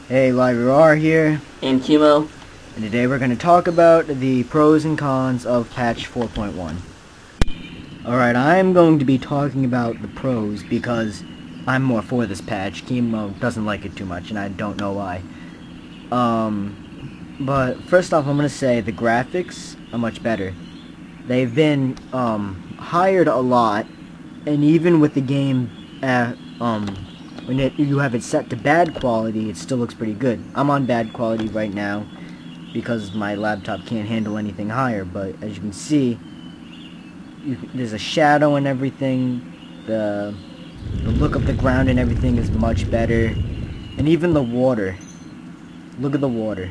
Hey, Lyruar here, And Keimo. and today we're going to talk about the pros and cons of patch 4.1. Alright, I'm going to be talking about the pros because I'm more for this patch. Keimo doesn't like it too much, and I don't know why. But first off, I'm going to say the graphics are much better. They've been, hired a lot, and even with the game when you have it set to bad quality, it still looks pretty good. I'm on bad quality right now because my laptop can't handle anything higher, but as you can see, there's a shadow and everything. The look of the ground and everything is much better. And even the water. Look at the water.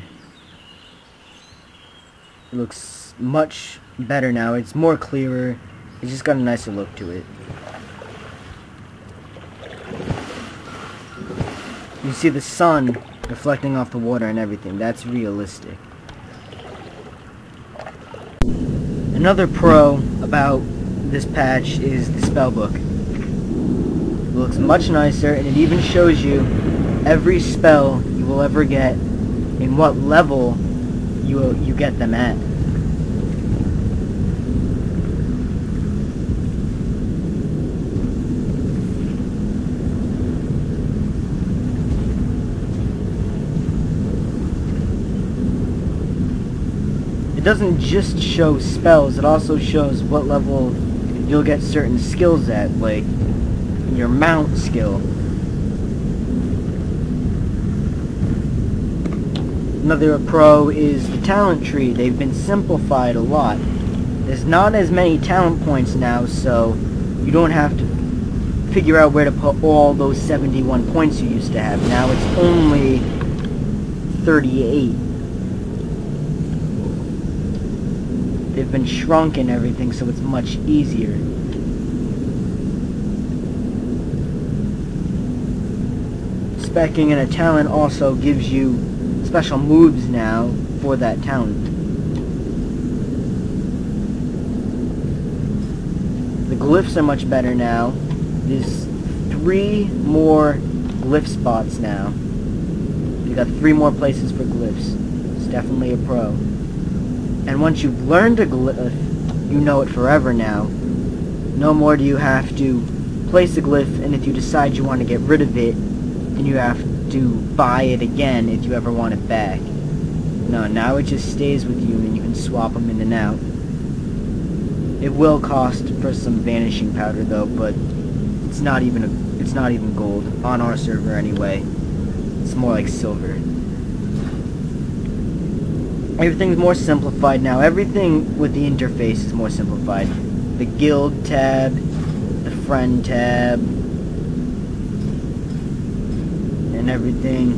It looks much better now. It's more clearer. It's just got a nicer look to it. You see the sun reflecting off the water and everything. That's realistic. Another pro about this patch is the spellbook. It looks much nicer, and it even shows you every spell you will ever get and what level you get them at. It doesn't just show spells, it also shows what level you'll get certain skills at, like your mount skill. Another pro is the talent tree. They've been simplified a lot. There's not as many talent points now, so you don't have to figure out where to put all those 71 points you used to have. Now it's only 38. They've been shrunk and everything, so it's much easier. Speccing in a talent also gives you special moves now for that talent. The glyphs are much better now. There's 3 more glyph spots now. You got 3 more places for glyphs. It's definitely a pro. And once you've learned a glyph, you know it forever now. No more do you have to place a glyph, and if you decide you want to get rid of it, then you have to buy it again if you ever want it back. No, now it just stays with you, and you can swap them in and out. It will cost for some vanishing powder though, but it's not even gold on our server anyway. It's more like silver. Everything's more simplified now. Everything with the interface is more simplified. The guild tab, the friend tab, and everything.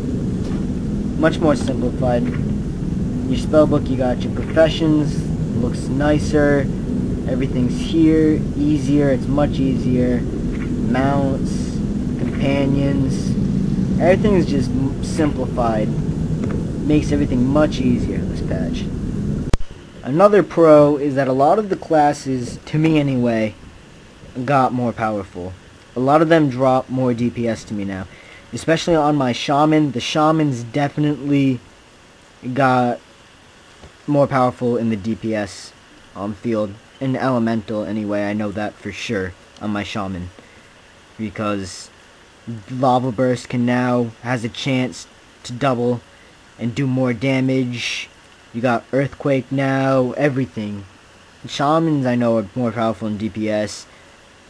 Much more simplified. Your spellbook, you got your professions. It looks nicer. Everything's here. Easier. It's much easier. Mounts, companions. Everything's just simplified. Makes everything much easier in this patch. Another pro is that a lot of the classes, to me anyway, got more powerful. A lot of them drop more DPS to me now. Especially on my shaman. The shamans definitely got more powerful in the DPS field. In elemental anyway, I know that for sure on my shaman. Because Lava Burst has a chance to double and do more damage. You got Earthquake now, everything. Shamans I know are more powerful in DPS.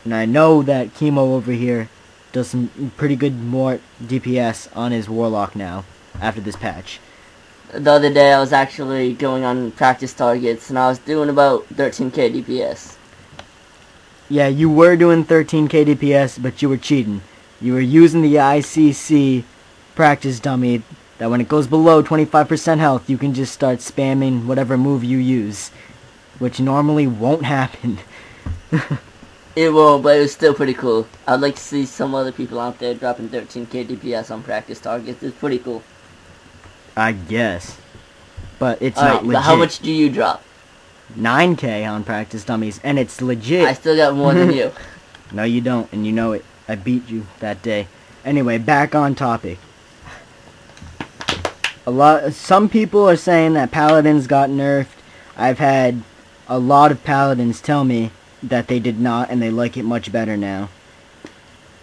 And I know that Keimo over here does some pretty good more DPS on his Warlock now, after this patch. The other day I was actually going on practice targets and I was doing about 13k DPS. Yeah, you were doing 13k DPS, but you were cheating. You were using the ICC practice dummy that when it goes below 25% health, you can just start spamming whatever move you use, which normally won't happen. It won't, but it was still pretty cool. I'd like to see some other people out there dropping 13k DPS on practice targets. It's pretty cool. I guess. But it's not legit. But how much do you drop? 9k on practice dummies, and it's legit. I still got more than you. No, you don't, and you know it. I beat you that day. Anyway, back on topic. Some people are saying that paladins got nerfed. I've had a lot of paladins tell me that they did not, and they like it much better now.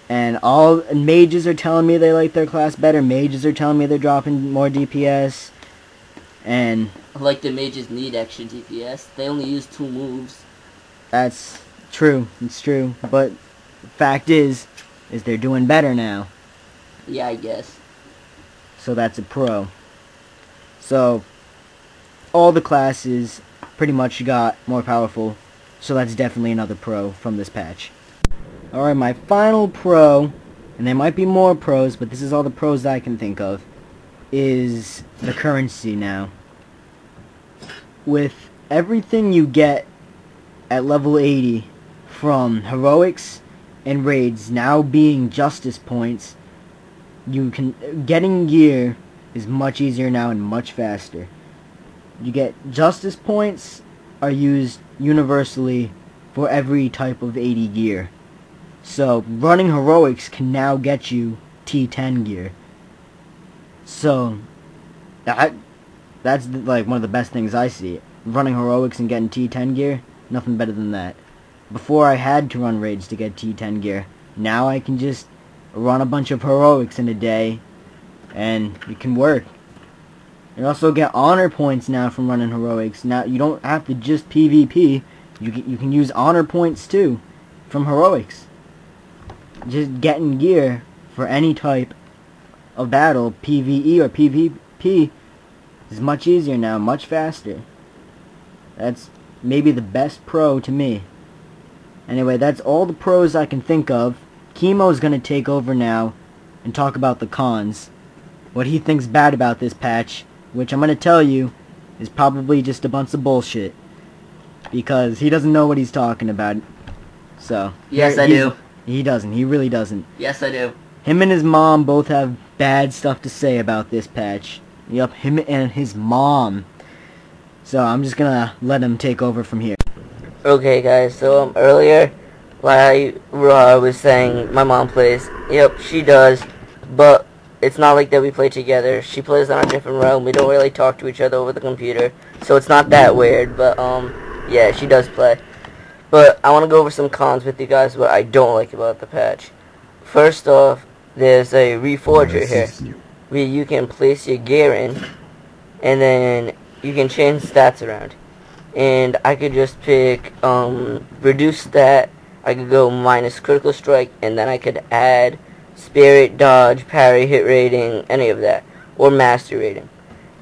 And all mages are telling me they like their class better. Mages are telling me they're dropping more DPS. And like the mages need extra DPS. They only use 2 moves. That's true. It's true. But the fact is they're doing better now. Yeah, I guess. So that's a pro. So all the classes pretty much got more powerful. So that's definitely another pro from this patch. Alright, my final pro, and there might be more pros, but this is all the pros that I can think of, is the currency now. With everything you get at level 80 from heroics and raids now being justice points, getting gear is much easier now and much faster. You get justice points are used universally for every type of 80 gear. So running heroics can now get you T10 gear. So that's like one of the best things I see. Running heroics and getting T10 gear, nothing better than that. Before I had to run raids to get T10 gear. Now I can just run a bunch of heroics in a day and it can work. You also get honor points now from running heroics. Now you don't have to just PvP. You can use honor points too from heroics. Just getting gear for any type of battle, PvE or PvP, is much easier now, much faster. That's maybe the best pro to me. Anyway, that's all the pros I can think of. Keimo's gonna take over now and talk about the cons. What he thinks bad about this patch, which I'm gonna tell you is probably just a bunch of bullshit. Because he doesn't know what he's talking about. So Yes, I do. He doesn't. He really doesn't. Yes, I do. Him and his mom both have bad stuff to say about this patch. Yup, him and his mom. So I'm just gonna let him take over from here. Okay, guys, so earlier, Lyruar was saying my mom plays. Yep, she does, but it's not like that we play together. She plays on a different realm. We don't really talk to each other over the computer, so it's not that weird, but, yeah, she does play. But I want to go over some cons with you guys, what I don't like about the patch. First off, there's a reforger here, where you can place your gear in, and then you can change stats around. And I could just pick reduce stat. I could go minus critical strike, and then I could add spirit, dodge, parry, hit rating, any of that, or master rating.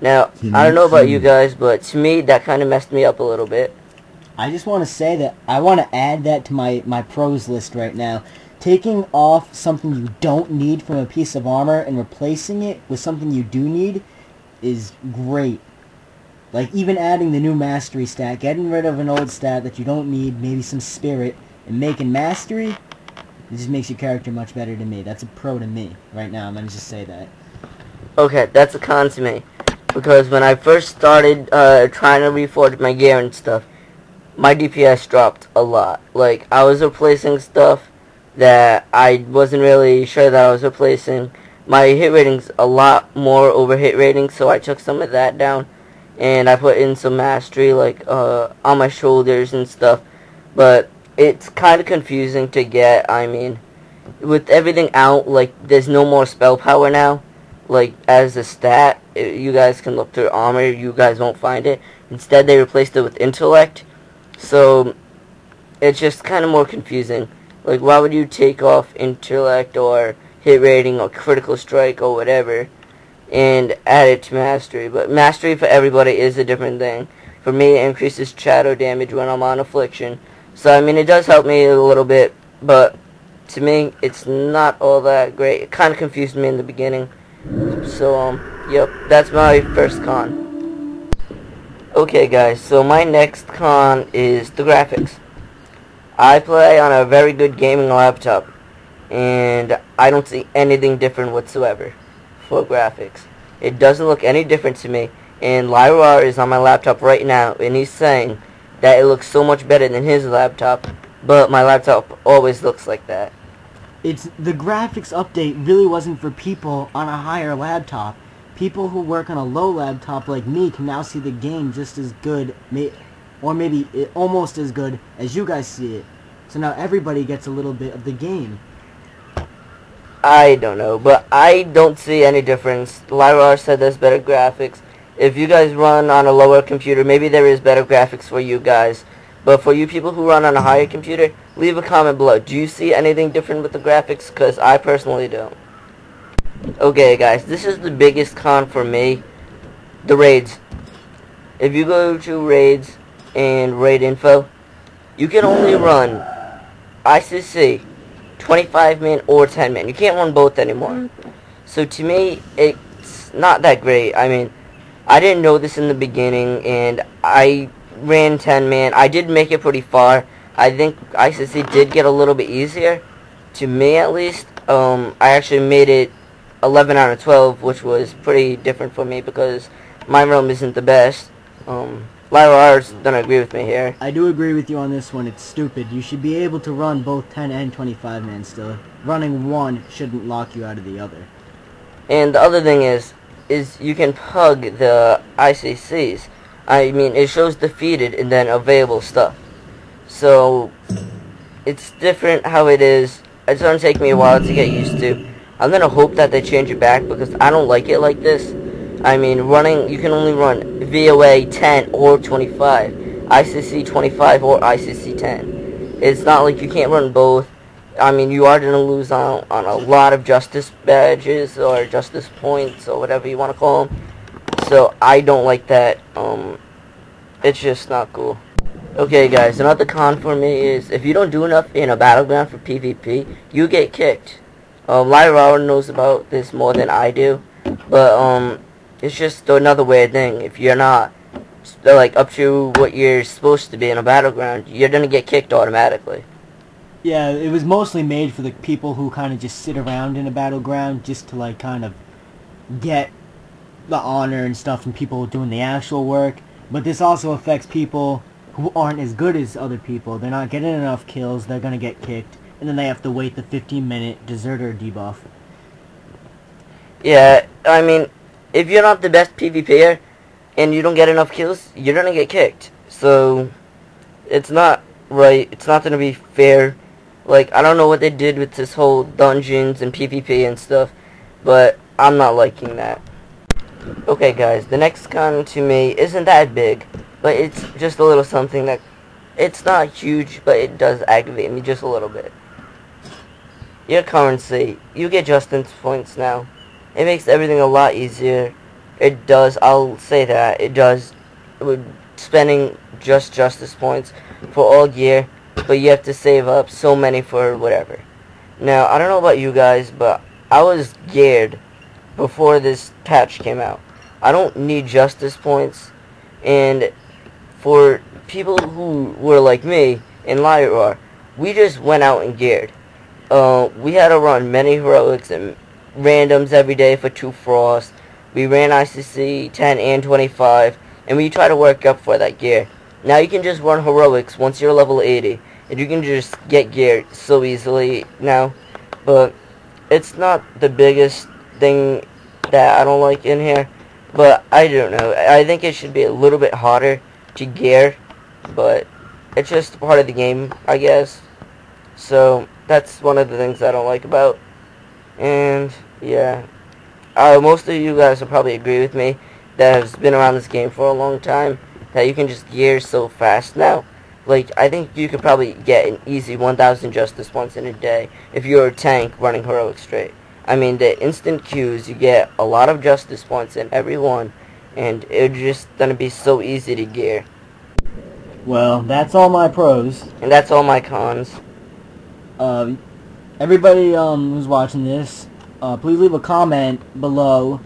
Now I don't know about you guys, but to me that kind of messed me up a little bit. I just want to say that I want to add that to my pros list right now. Taking off something you don't need from a piece of armor and replacing it with something you do need is great. Like, even adding the new mastery stat, getting rid of an old stat that you don't need, maybe some spirit, and making mastery, it just makes your character much better to me. That's a pro to me right now. I'm going to just say that. Okay, that's a con to me. Because when I first started trying to reforge my gear and stuff, my DPS dropped a lot. Like, I was replacing stuff that I wasn't really sure that I was replacing. My hit rating's a lot more over hit rating, so I took some of that down. And I put in some mastery, like, on my shoulders and stuff. But it's kind of confusing to get. I mean, with everything out, like, there's no more spell power now. Like, as a stat, you guys can look through armor, you guys won't find it. Instead, they replaced it with intellect. So, it's just kind of more confusing. Like, why would you take off intellect or hit rating or critical strike or whatever and add it to mastery? But mastery for everybody is a different thing. For me, it increases shadow damage when I'm on affliction. So, I mean, it does help me a little bit, but to me, it's not all that great. It kind of confused me in the beginning. So, yep, that's my first con. Okay, guys, so my next con is the graphics. I play on a very good gaming laptop, and I don't see anything different whatsoever for graphics. It doesn't look any different to me, and Lyruar is on my laptop right now, and he's saying that it looks so much better than his laptop, but my laptop always looks like that. The graphics update really wasn't for people on a higher laptop. people who work on a low laptop like me can now see the game just as good, or maybe almost as good as you guys see it. So now everybody gets a little bit of the game. I don't know, but I don't see any difference. Lyruar said there's better graphics. If you guys run on a lower computer, maybe there is better graphics for you guys. But for you people who run on a higher computer, leave a comment below. Do you see anything different with the graphics? Because I personally don't. Okay guys, this is the biggest con for me. The raids. If you go to raids and raid info, you can only run ICC 25-man or 10-man. You can't run both anymore. So to me, it's not that great. I mean, I didn't know this in the beginning, and I ran 10-man. I did make it pretty far. I think ICC did get a little bit easier, to me at least. I actually made it 11 out of 12, which was pretty different for me because my realm isn't the best. Lyruar's gonna agree with me here. I do agree with you on this one. It's stupid. You should be able to run both 10 and 25-man still. Running one shouldn't lock you out of the other. And the other thing is you can pug the ICCs. I mean, it shows defeated and then available stuff. So, it's different how it is. It's gonna take me a while to get used to. I'm gonna hope that they change it back because I don't like it like this. I mean, you can only run VOA 10 or 25, ICC 25 or ICC 10. It's not like you can't run both. I mean, you are going to lose on a lot of justice badges or justice points or whatever you want to call them. So, I don't like that. It's just not cool. Okay, guys, another con for me is if you don't do enough in a battleground for PvP, you get kicked. Lyruar knows about this more than I do, but, it's just another weird thing. If you're not, like, up to what you're supposed to be in a battleground, you're gonna get kicked automatically. Yeah, it was mostly made for the people who kind of just sit around in a battleground just to, like, kind of get the honor and stuff from people doing the actual work. But this also affects people who aren't as good as other people. They're not getting enough kills, they're gonna get kicked, and then they have to wait the 15-minute deserter debuff. Yeah, I mean, if you're not the best PvPer and you don't get enough kills, you're gonna get kicked. So, it's not right. It's not gonna be fair. Like, I don't know what they did with this whole dungeons and PvP and stuff, but I'm not liking that. Okay, guys, the next con to me isn't that big, but it's just a little something that, it's not huge, but it does aggravate me just a little bit. Your currency, you get justice points now. It makes everything a lot easier. It does, I'll say that, it does, with spending just justice points for all gear, but you have to save up so many for whatever. Now, I don't know about you guys, but I was geared before this patch came out. I don't need justice points, and for people who were like me in Lyruar, we just went out and geared. We had to run many heroics and randoms every day for 2 frost. We ran ICC 10 and 25, and we try to work up for that gear. Now you can just run heroics once you're level 80, and you can just get gear so easily now. But it's not the biggest thing that I don't like in here, but I don't know. I think it should be a little bit harder to gear, but it's just part of the game, I guess. So that's one of the things I don't like about. And yeah, most of you guys will probably agree with me that has been around this game for a long time, that you can just gear so fast now. Like, I think you could probably get an easy 1,000 justice points in a day if you're a tank running heroic straight. I mean, the instant queues, you get a lot of justice points in every one, and it's just gonna be so easy to gear. Well, that's all my pros. And that's all my cons. Everybody who's watching this, please leave a comment below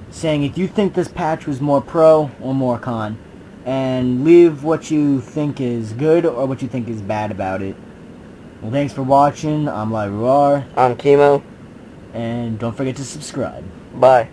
saying if you think this patch was more pro or more con, and leave what you think is good or what you think is bad about it. Well, thanks for watching. I'm Lyruar. I'm Keimo. And don't forget to subscribe. Bye.